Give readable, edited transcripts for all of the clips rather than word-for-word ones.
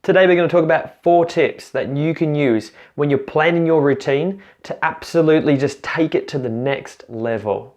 Today we're going to talk about 4 tips that you can use when you're planning your routine to absolutely just take it to the next level.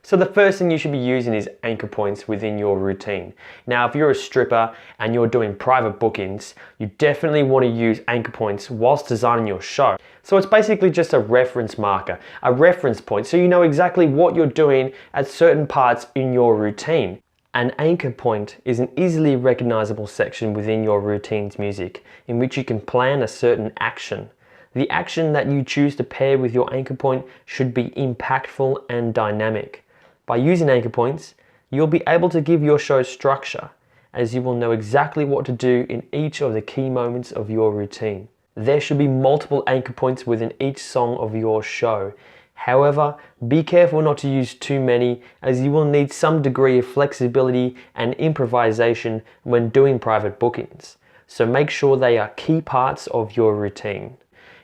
So the first thing you should be using is anchor points within your routine. Now, if you're a stripper and you're doing private bookings, you definitely want to use anchor points whilst designing your show. So it's basically just a reference marker, a reference point, so you know exactly what you're doing at certain parts in your routine. An anchor point is an easily recognizable section within your routine's music in which you can plan a certain action. The action that you choose to pair with your anchor point should be impactful and dynamic. By using anchor points, you'll be able to give your show structure, as you will know exactly what to do in each of the key moments of your routine. There should be multiple anchor points within each song of your show. However, be careful not to use too many, as you will need some degree of flexibility and improvisation when doing private bookings. So make sure they are key parts of your routine.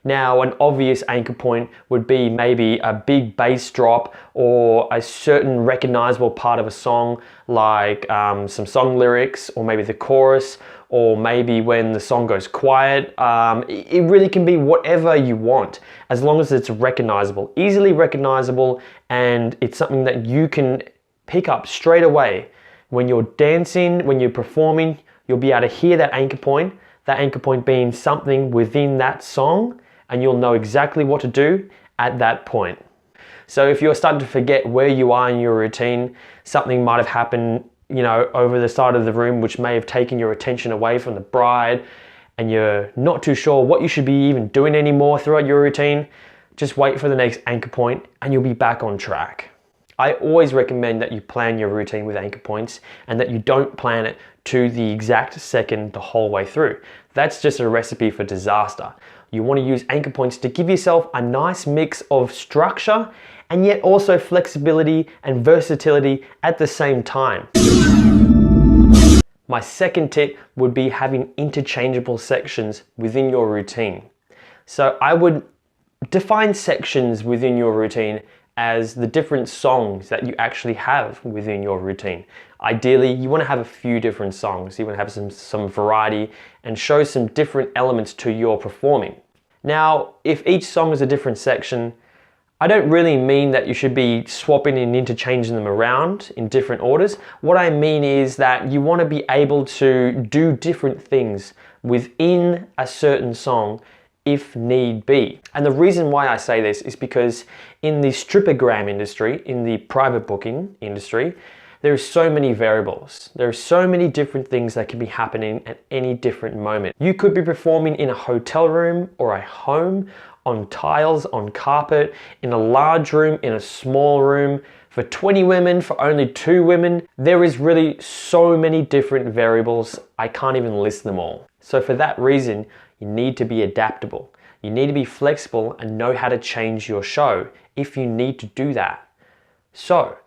Now, an obvious anchor point would be maybe a big bass drop or a certain recognizable part of a song, like some song lyrics, or maybe the chorus, or maybe when the song goes quiet. It really can be whatever you want, as long as it's recognizable, easily recognizable, and it's something that you can pick up straight away. When you're dancing, when you're performing, you'll be able to hear that anchor point being something within that song, and you'll know exactly what to do at that point. So if you're starting to forget where you are in your routine, something might have happened, over the side of the room, which may have taken your attention away from the bride, and you're not too sure what you should be even doing anymore throughout your routine, just wait for the next anchor point and you'll be back on track. I always recommend that you plan your routine with anchor points and that you don't plan it to the exact second the whole way through. That's just a recipe for disaster. You want to use anchor points to give yourself a nice mix of structure and yet also flexibility and versatility at the same time. My second tip would be having interchangeable sections within your routine. So I would define sections within your routine as the different songs that you actually have within your routine. Ideally, you want to have a few different songs. You want to have some variety and show some different elements to your performing. Now, if each song is a different section, I don't really mean that you should be swapping and interchanging them around in different orders. What I mean is that you want to be able to do different things within a certain song if need be. And the reason why I say this is because in the strippogram industry, in the private booking industry, there are so many variables. There are so many different things that can be happening at any different moment. You could be performing in a hotel room or a home, on tiles, on carpet, in a large room, in a small room, for 20 women, for only 2 women. There is really so many different variables, I can't even list them all. So for that reason, you need to be adaptable. You need to be flexible and know how to change your show if you need to do that. So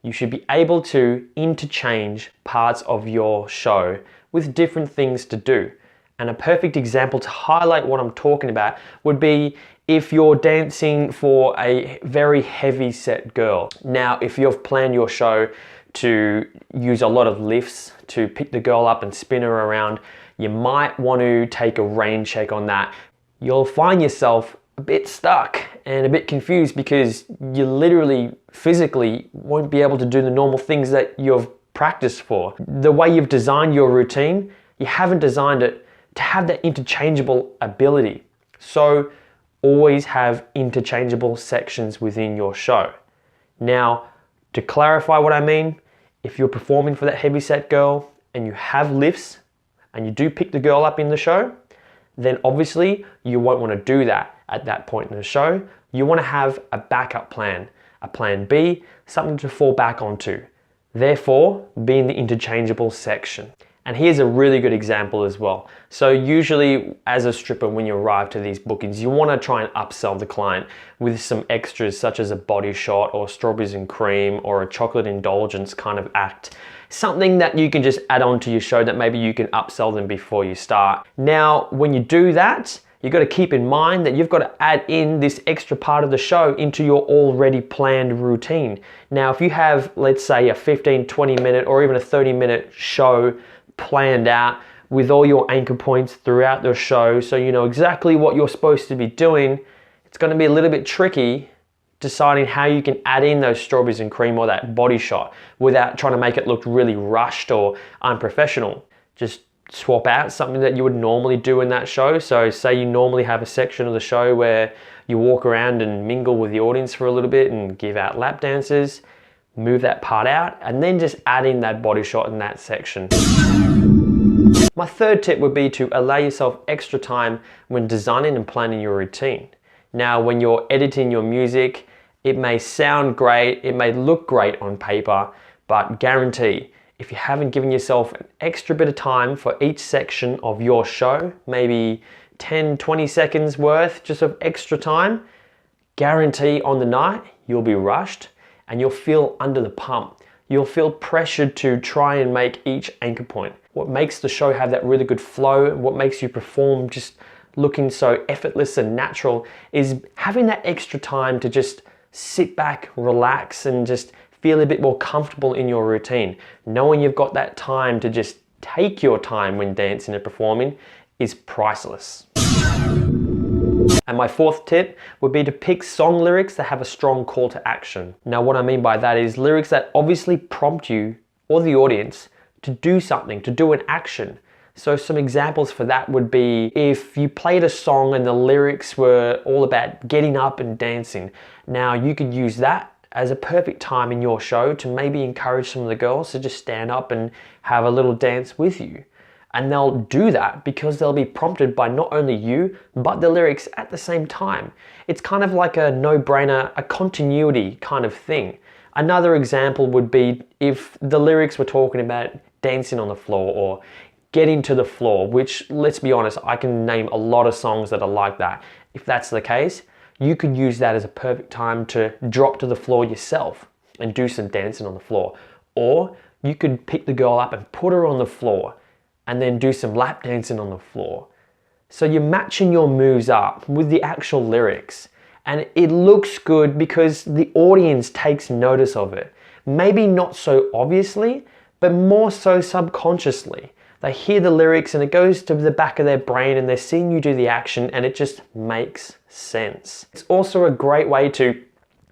you should be able to interchange parts of your show with different things to do. And a perfect example to highlight what I'm talking about would be if you're dancing for a very heavy set girl. Now, if you've planned your show to use a lot of lifts to pick the girl up and spin her around, you might want to take a rain check on that. You'll find yourself a bit stuck and a bit confused because you literally physically won't be able to do the normal things that you've practiced for. The way you've designed your routine, you haven't designed it to have that interchangeable ability. So always have interchangeable sections within your show. Now, to clarify what I mean, if you're performing for that heavyset girl and you have lifts and you do pick the girl up in the show, then obviously you won't want to do that at that point in the show. You want to have a backup plan, a plan B, something to fall back onto. Therefore, be in the interchangeable section. And here's a really good example as well. So usually as a stripper, when you arrive to these bookings, you want to try and upsell the client with some extras such as a body shot or strawberries and cream or a chocolate indulgence kind of act. Something that you can just add on to your show that maybe you can upsell them before you start. Now, when you do that, You got to keep in mind that you've got to add in this extra part of the show into your already planned routine. Now, if you have, let's say, a 15, 20 minute or even a 30-minute show planned out with all your anchor points throughout the show, so you know exactly what you're supposed to be doing, it's going to be a little bit tricky deciding how you can add in those strawberries and cream or that body shot without trying to make it look really rushed or unprofessional. Just swap out something that you would normally do in that show. So say you normally have a section of the show where you walk around and mingle with the audience for a little bit and give out lap dances, move that part out and then just add in that body shot in that section. My third tip would be to allow yourself extra time when designing and planning your routine. Now, when you're editing your music, it may sound great, it may look great on paper, but guarantee, if you haven't given yourself an extra bit of time for each section of your show, maybe 10, 20 seconds worth just of extra time, guarantee on the night you'll be rushed and you'll feel under the pump. You'll feel pressured to try and make each anchor point. What makes the show have that really good flow, what makes you perform just looking so effortless and natural is having that extra time to just sit back, relax and just feel a bit more comfortable in your routine. Knowing you've got that time to just take your time when dancing and performing is priceless. And my fourth tip would be to pick song lyrics that have a strong call to action. Now, what I mean by that is lyrics that obviously prompt you or the audience to do something, to do an action. So some examples for that would be if you played a song and the lyrics were all about getting up and dancing. Now you could use that as a perfect time in your show to maybe encourage some of the girls to just stand up and have a little dance with you. And they'll do that because they'll be prompted by not only you, but the lyrics at the same time. It's kind of like a no-brainer, a continuity kind of thing. Another example would be if the lyrics were talking about dancing on the floor or getting to the floor, which, let's be honest, I can name a lot of songs that are like that. If that's the case, you could use that as a perfect time to drop to the floor yourself and do some dancing on the floor. Or you could pick the girl up and put her on the floor and then do some lap dancing on the floor. So you're matching your moves up with the actual lyrics and it looks good because the audience takes notice of it. Maybe not so obviously, but more so subconsciously. They hear the lyrics and it goes to the back of their brain and they're seeing you do the action and it just makes sense. It's also a great way to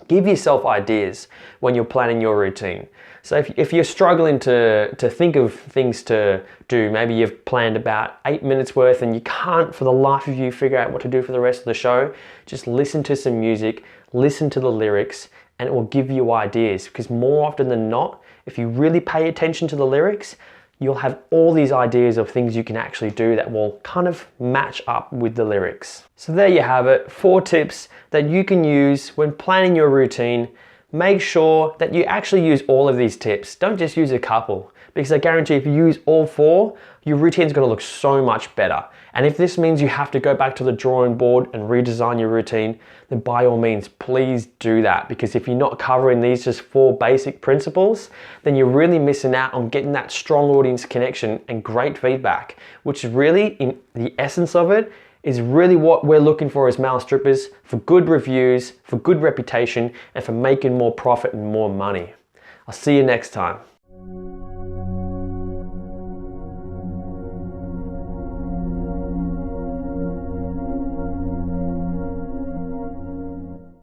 give yourself ideas when you're planning your routine. So if you're struggling to think of things to do, maybe you've planned about 8 minutes worth and you can't for the life of you figure out what to do for the rest of the show, just listen to some music, listen to the lyrics, and it will give you ideas. Because more often than not, if you really pay attention to the lyrics, you'll have all these ideas of things you can actually do that will kind of match up with the lyrics. So there you have it, 4 tips that you can use when planning your routine. Make sure that you actually use all of these tips. Don't just use a couple, because I guarantee if you use all 4, your routine is going to look so much better. And if this means you have to go back to the drawing board and redesign your routine, then by all means, please do that. Because if you're not covering these just 4 basic principles, then you're really missing out on getting that strong audience connection and great feedback, which is really, in the essence of it, is really what we're looking for as male strippers, for good reviews, for good reputation, and for making more profit and more money. I'll see you next time.